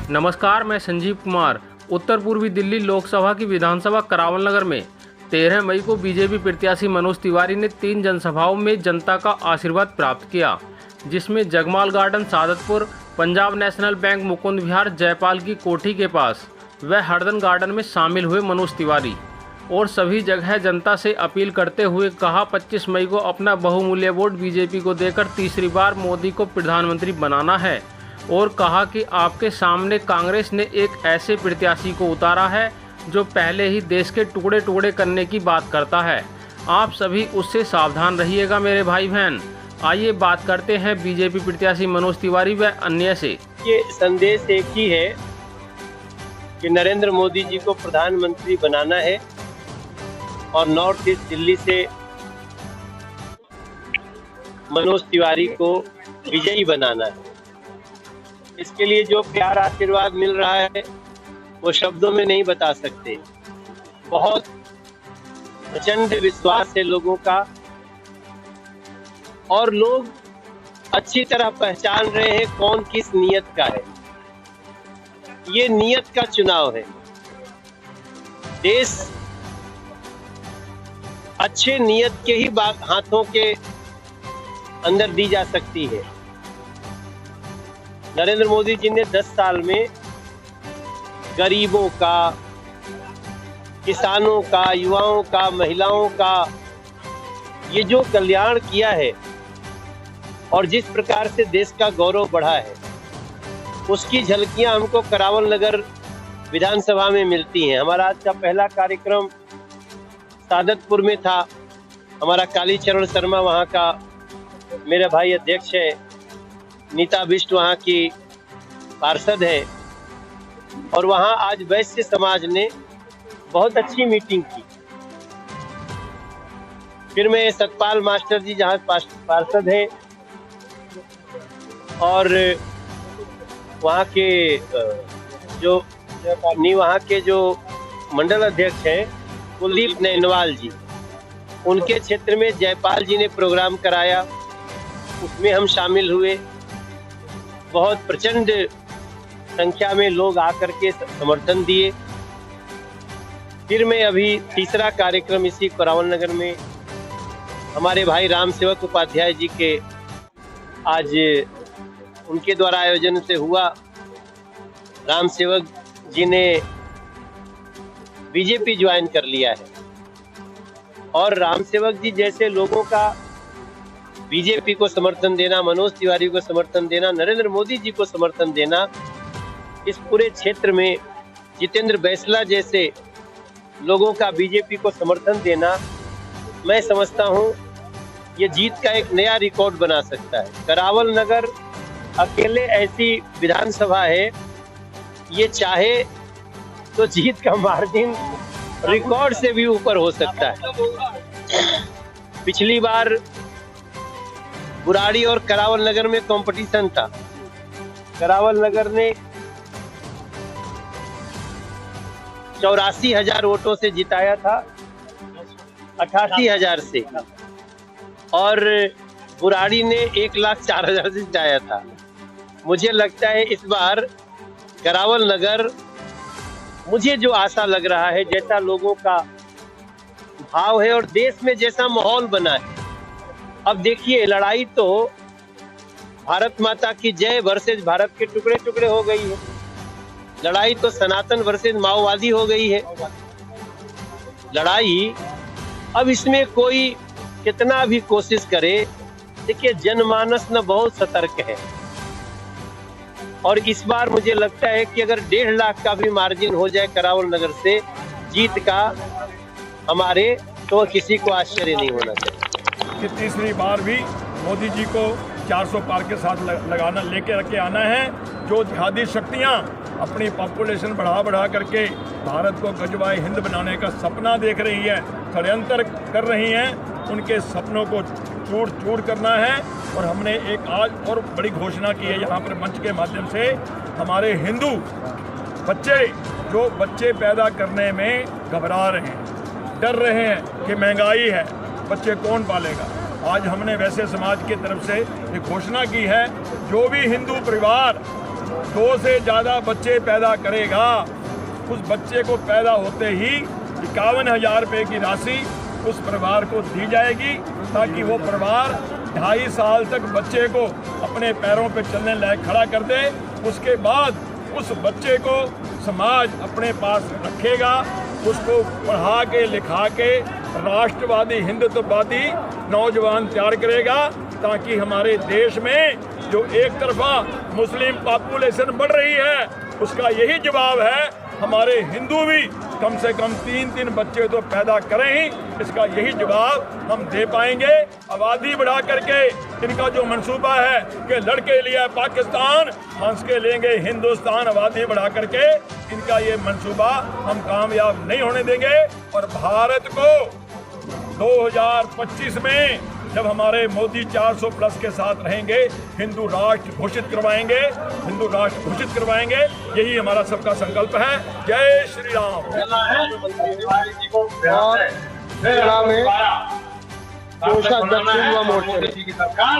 नमस्कार, मैं संजीव कुमार। उत्तर पूर्वी दिल्ली लोकसभा की विधानसभा करावल नगर में 13 मई को बीजेपी प्रत्याशी मनोज तिवारी ने 3 जनसभाओं में जनता का आशीर्वाद प्राप्त किया, जिसमें Jagmal garden Sadatpur, Punjab national bank Mukund Vihar Jaypal की कोठी के पास व हरदन गार्डन में शामिल हुए मनोज तिवारी और सभी जगह जनता से अपील करते हुए कहा 25 मई को अपना बहुमूल्य वोट बीजेपी को देकर तीसरी बार मोदी को प्रधानमंत्री बनाना है और कहा कि आपके सामने कांग्रेस ने एक ऐसे प्रत्याशी को उतारा है जो पहले ही देश के टुकड़े टुकड़े करने की बात करता है। आप सभी उससे सावधान रहिएगा मेरे भाई बहन। आइए बात करते हैं बीजेपी प्रत्याशी मनोज तिवारी व अन्य से। ये संदेश एक ही है कि नरेंद्र मोदी जी को प्रधानमंत्री बनाना है और नॉर्थ ईस्ट दिल्ली से मनोज तिवारी को विजयी बनाना है। इसके लिए जो प्यार आशीर्वाद मिल रहा है वो शब्दों में नहीं बता सकते। बहुत प्रचंड विश्वास है लोगों का और लोग अच्छी तरह पहचान रहे हैं कौन किस नियत का है। ये नियत का चुनाव है। देश अच्छे नियत के ही हाथों के अंदर दी जा सकती है। नरेंद्र मोदी जी ने 10 साल में गरीबों का, किसानों का, युवाओं का, महिलाओं का ये जो कल्याण किया है और जिस प्रकार से देश का गौरव बढ़ा है उसकी झलकियां हमको करावल नगर विधानसभा में मिलती हैं। हमारा आज का पहला कार्यक्रम सादतपुर में था। हमारा कालीचरण शर्मा वहाँ का मेरा भाई अध्यक्ष है, नीता बिष्ट वहाँ की पार्षद है और वहाँ आज वैश्य समाज ने बहुत अच्छी मीटिंग की। फिर मैं सतपाल मास्टर जी जहाँ पार्षद है और वहाँ के जो वहाँ के जो मंडल अध्यक्ष हैं कुलदीप नैनवाल जी, उनके क्षेत्र में जयपाल जी ने प्रोग्राम कराया, उसमें हम शामिल हुए। बहुत प्रचंड संख्या में लोग आकर के समर्थन दिए। फिर मैं अभी तीसरा कार्यक्रम इसी करावल नगर में हमारे भाई राम सेवक उपाध्याय जी के आज उनके द्वारा आयोजन से हुआ। राम सेवक जी ने बीजेपी ज्वाइन कर लिया है और राम सेवक जी जैसे लोगों का बीजेपी को समर्थन देना, मनोज तिवारी को समर्थन देना, नरेंद्र मोदी जी को समर्थन देना, इस पूरे क्षेत्र में जितेंद्र बैसला जैसे लोगों का बीजेपी को समर्थन देना, मैं समझता हूं ये जीत का एक नया रिकॉर्ड बना सकता है। करावल नगर अकेले ऐसी विधानसभा है, ये चाहे तो जीत का मार्जिन रिकॉर्ड से भी ऊपर हो सकता है। पिछली बार बुराड़ी और करावल नगर में कंपटीशन था। करावल नगर ने 84,000 वोटों से जिताया था, 88,000 से, और बुराड़ी ने 1,04,000 से जिताया था। मुझे लगता है इस बार करावल नगर, मुझे जो आशा लग रहा है, जैसा लोगों का भाव है और देश में जैसा माहौल बना है, अब देखिए लड़ाई तो भारत माता की जय वर्सेज भारत के टुकड़े टुकड़े हो गई है। लड़ाई तो सनातन वर्सेज माओवादी हो गई है। लड़ाई अब इसमें कोई कितना भी कोशिश करे, देखिए जनमानस न बहुत सतर्क है और इस बार मुझे लगता है कि अगर 1.5 लाख का भी मार्जिन हो जाए करावल नगर से जीत का हमारे, तो किसी को आश्चर्य नहीं होना चाहिए कि तीसरी बार भी मोदी जी को 400 पार के साथ लगाना, लेके रखे आना है। जो जिहादी शक्तियाँ अपनी पॉपुलेशन बढ़ा करके भारत को गजवाए हिंद बनाने का सपना देख रही है, षड्यंत्र कर रही हैं, उनके सपनों को चूर चूर करना है। और हमने एक आज और बड़ी घोषणा की है यहाँ पर मंच के माध्यम से, हमारे हिंदू बच्चे जो बच्चे पैदा करने में घबरा रहे हैं, डर रहे हैं कि महंगाई है, बच्चे कौन पालेगा, आज हमने वैसे समाज की तरफ से एक घोषणा की है, जो भी हिंदू परिवार 2 से ज़्यादा बच्चे पैदा करेगा, उस बच्चे को पैदा होते ही 51,000 रुपये की राशि उस परिवार को दी जाएगी, ताकि वो परिवार 2.5 साल तक बच्चे को अपने पैरों पे चलने लायक खड़ा कर दे। उसके बाद उस बच्चे को समाज अपने पास रखेगा, उसको पढ़ा के लिखा के राष्ट्रवादी हिंदुत्ववादी नौजवान तैयार करेगा, ताकि हमारे देश में जो एक तरफा मुस्लिम पॉपुलेशन बढ़ रही है उसका यही जवाब है। हमारे हिंदू भी कम से कम 3-3 बच्चे तो पैदा करें ही, इसका यही जवाब हम दे पाएंगे। आबादी बढ़ा करके इनका जो मंसूबा है कि लड़के लिया पाकिस्तान, हंस के लेंगे हिंदुस्तान, आबादी बढ़ा करके इनका ये मंसूबा हम कामयाब नहीं होने देंगे। और भारत को 2025 में जब हमारे मोदी 400+ के साथ रहेंगे, हिंदू राष्ट्र घोषित करवाएंगे, हिंदू राष्ट्र घोषित करवाएंगे। यही हमारा सबका संकल्प है। जय श्री राम। कोषाध्यक्ष युवा मोर्चा की सरकार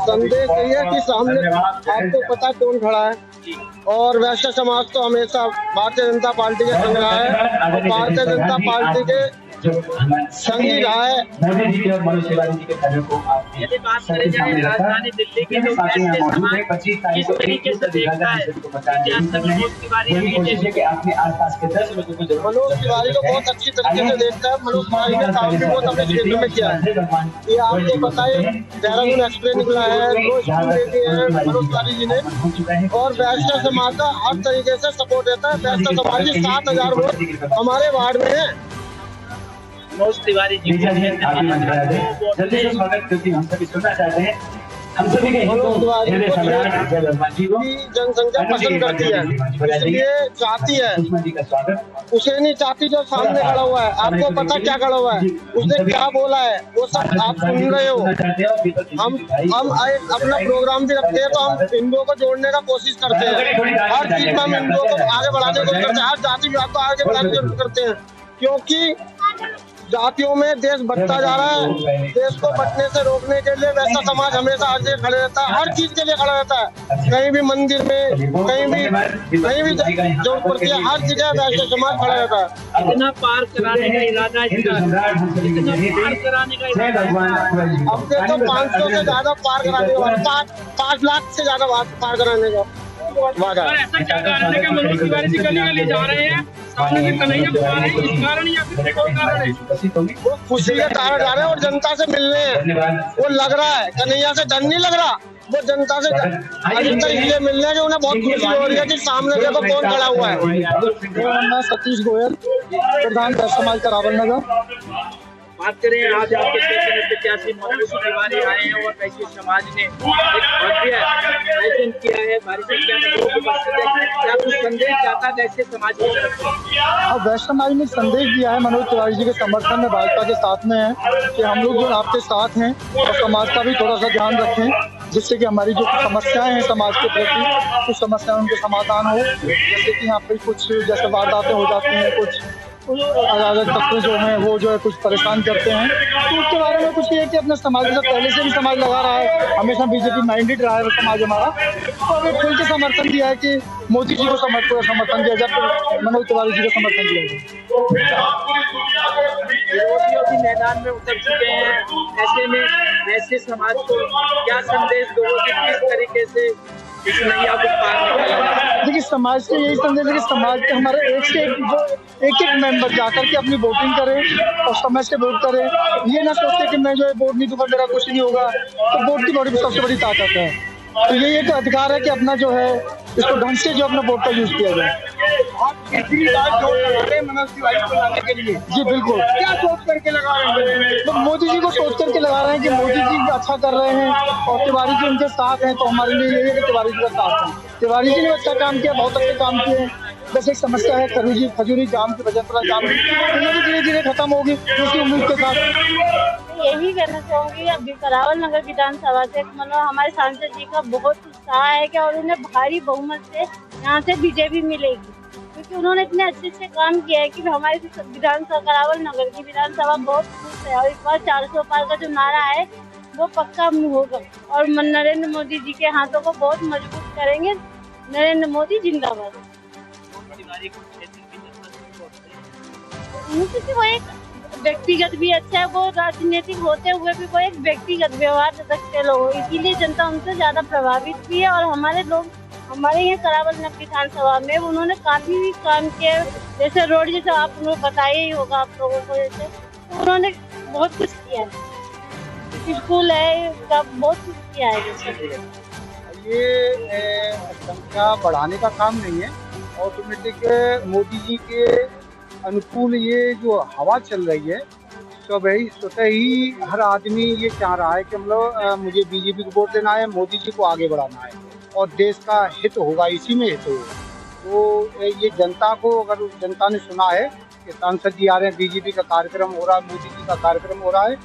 संदेश यही है कि सामने आपको पता कौन खड़ा है, और वैश्य समाज तो हमेशा भारतीय जनता पार्टी के संग रहा है, भारतीय जनता पार्टी के संग ही रहा है। मोदी जी और मनोज तिवारी जी के कार्यों को यदि बात करें जाए राजधानी दिल्ली के जो वैश्य समाज किस तरीके से देखता है मनोज तिवारी मनोज तिवारी को बहुत अच्छी तरीके से देखता है। मनोज तिवारी ने काम भी बहुत अपने क्षेत्र में किया है। ये आपको पता है, देहरादून एक्सप्रेस निकला है, 2 स्कूल दे दिए हैं मनोज तिवारी जी ने, और वैश्य समाज का हर तरीके से सपोर्ट देता है। वैश्य समाज की 7,000 वोट हमारे वार्ड में है। मनोज तिवारी जी जल्दी से स्वागत, क्योंकि हम सभी सुनना चाहते हैं, हम सभी के जनसंख्या पसंद करती है, इसलिए चाहती है, उसे नहीं चाहती जो सामने खड़ा हुआ है। आपको पता क्या खड़ा हुआ है, उसने क्या बोला है, वो सब आप सुन रहे हो। हम अपना प्रोग्राम भी रखते हैं तो हम हिंदुओं को जोड़ने का कोशिश करते हैं, हर चीज में हम हिंदुओं को आगे बढ़ाने की कोशिश करते हैं, हर जाति विभाग को आगे बढ़ाने की कोशिश करते हैं, क्योंकि जातियों में देश बढ़ता जा रहा है। देश को बढ़ने से रोकने के लिए वैसा समाज हमेशा हर जगह खड़े रहता है, हर चीज के लिए खड़ा रहता है। कहीं भी मंदिर में, कहीं भी जरूरत पड़ती है, हर जगह वैसा समाज खड़ा रहता है। इतना पार कराने का इरादा, इतना पार कराने का इरादा, अब तो 500 से ज्यादा पार कराने का, 5 लाख से ज्यादा पार कराने का वादा। ऐसा क्या कारण है कि मनोज तिवारी जी गली जा रहे हैं, सामने से कन्हैया कुमार है, इस कारण या फिर कोई कारण है? वो खुशी के कारण जा रहे हैं और जनता से मिलने हैं। वो लग रहा है कन्हैया से डर नहीं लग रहा, वो जनता से इसलिए मिलने हैं कि उन्हें बहुत खुशी हो रही है कि सामने देखो कौन खड़ा हुआ है। मैं सतीश गोयल, प्रधान वैश्य समाज करावल नगर। बात करें, आज आपके क्षेत्र में प्रत्याशी मनोज तिवारी आए हैं और वैश्य समाज ने एक भव्य आयोजन किया है, भारी संख्या में लोग उपस्थित हैं। क्या कुछ संदेश जाता है वैश्य समाज की तरफ से? अब वैश्य समाज ने संदेश दिया है मनोज तिवारी जी के समर्थन में, भाजपा के साथ में है कि हम लोग जो आपके साथ हैं और समाज का भी थोड़ा सा ध्यान रखें, जिससे कि हमारी जो समस्याएं हैं समाज के प्रति, कुछ समस्याएं उनके समाधान हो। जैसे कि यहाँ पे कुछ जैसे वारदातें हो जाती हैं, कुछ अलग तत्व जो हैं वो जो है कुछ परेशान करते हैं, तो उसके बारे में कुछ ये है कि अपने समाज के साथ पहले से भी समाज लगा रहा है, हमेशा बीजेपी माइंडेड रहा है समाज हमारा, तो अभी खुल के समर्थन दिया है कि मोदी जी को समर्थन दिया जाए, मनोज तिवारी जी को समर्थन दिया जाए। विरोधियों भी मैदान में उतर चुके हैं, ऐसे में वैश्य समाज को क्या संदेश दोगे, किस तरीके से इस नैया को पार निकाला जाए? देखिए, समाज के यही संदेश है कि समाज के हमारे एक मेंबर जाकर के अपनी वोटिंग करें और समझ के वोट करें। ये ना सोचते कि मैं जो है वोट नहीं दूंगा मेरा कुछ नहीं होगा, तो वोट की बड़ी सबसे बड़ी ताकत है। तो ये एक अधिकार है कि अपना जो है इसको ढंग से जो अपना वोट का यूज किया जाए। मनोज तिवारी को लाने के लिए जी बिल्कुल, क्या सोच करके लगा रहे हैं? तो मोदी जी को सोच करके लगा रहे हैं कि मोदी जी अच्छा कर रहे हैं और तिवारी जी उनके साथ हैं, तो हमारे लिए यही है कि तिवारी जी का साथ है। तिवारी जी ने अच्छा काम किया, बहुत अच्छे काम किए। बस एक समस्या है खजूरी जाम की वजह से जाम धीरे धीरे खत्म होगी, उसकी उम्मीद के साथ। यही कहना चाहूंगी, अभी करावल नगर विधानसभा से मतलब हमारे सांसद जी का बहुत उत्साह है कि और उन्हें भारी बहुमत से यहाँ से बीजेपी मिलेगी, क्योंकि उन्होंने इतने अच्छे अच्छे काम किए हैं कि हमारी विधानसभा करावल नगर की विधानसभा बहुत खुश है। और इस बार 400 पार का जो नारा है वो पक्का होगा और नरेंद्र मोदी जी के हाथों को बहुत मजबूत करेंगे। नरेंद्र मोदी जिंदाबाद। क्योंकि वो एक व्यक्तिगत भी अच्छा है, वो राजनीतिक होते हुए भी वो एक व्यक्तिगत व्यवहार रखते लोग, इसीलिए जनता उनसे ज्यादा प्रभावित भी है। और हमारे लोग हमारे यहाँ करावल नगर विधानसभा में उन्होंने काफी भी काम किया, जैसे रोड जैसे आप लोग बताया ही होगा आप लोगों को, जैसे तो उन्होंने बहुत कुछ किया है, स्कूल है, सब बहुत कुछ किया है। ये संख्या बढ़ाने का काम नहीं है, ऑटोमेटिक मोदी जी के अनुकूल ये जो हवा चल रही है स्वतः ही हर आदमी ये चाह रहा है कि मतलब मुझे बीजेपी को वोट देना है, मोदी जी को आगे बढ़ाना है और देश का हित होगा, इसी में हित होगा। तो ये जनता को, अगर जनता ने सुना है कि सांसद जी आ रहे हैं, बीजेपी का कार्यक्रम हो रहा है, मोदी जी का कार्यक्रम हो रहा है,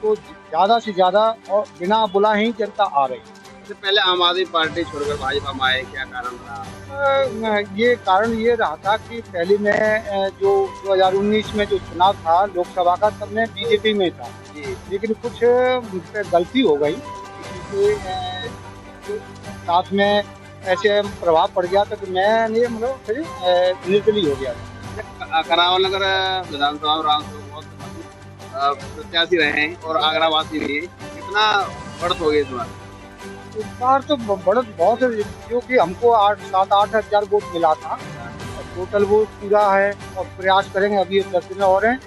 तो ज़्यादा से ज़्यादा और बिना बुलाए ही जनता आ रही है। इससे पहले आम आदमी पार्टी छोड़कर भाजपा में आए, क्या कारण रहा? ये कारण ये रहा था कि पहले मैं जो 2019 में जो चुनाव था लोकसभा का, तब मैं बीजेपी में था, लेकिन कुछ मुझसे गलती हो गई, साथ में ऐसे प्रभाव पड़ गया था कि मैंने मतलब फिर निर्दलीय हो गया था। करावल नगर विधानसभा बहुत प्रत्याशी रहे हैं और आगरा वासी भी, कितना बढ़त हो गई इस बार? इस बार तो बढ़त बहुत है, क्योंकि हमको 7-8 हजार वोट मिला था और टोटल वोट पूरा है और प्रयास करेंगे, अभी 10 दिन और हैं।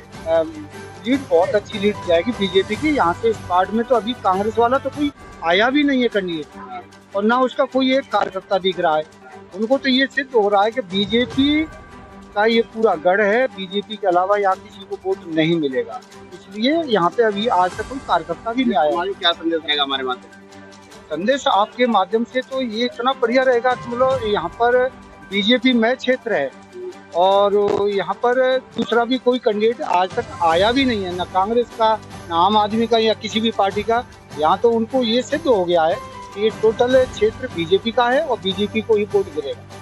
लीड बहुत अच्छी लीड जाएगी बीजेपी की। यहाँ से इस पार्ट में तो अभी कांग्रेस वाला तो कोई आया भी नहीं है कैंडिडेट, और ना उसका कोई एक कार्यकर्ता दिख रहा है। उनको तो ये सिद्ध हो रहा है कि बीजेपी का ये पूरा गढ़ है, बीजेपी के अलावा यहाँ किसी को वोट नहीं मिलेगा, इसलिए यहाँ पे अभी आज तक कोई कार्यकर्ता भी नहीं आया। क्या संदेश रहेगा हमारे माध्यम? संदेश आपके माध्यम से तो ये इतना बढ़िया रहेगा कि मतलब यहाँ पर बीजेपी में क्षेत्र है और यहाँ पर दूसरा भी कोई कैंडिडेट आज तक आया भी नहीं है, ना कांग्रेस का, ना आम आदमी का, या किसी भी पार्टी का। यहाँ तो उनको ये सिद्ध हो गया है कि टोटल क्षेत्र बीजेपी का है और बीजेपी को ही वोट गिरेगा।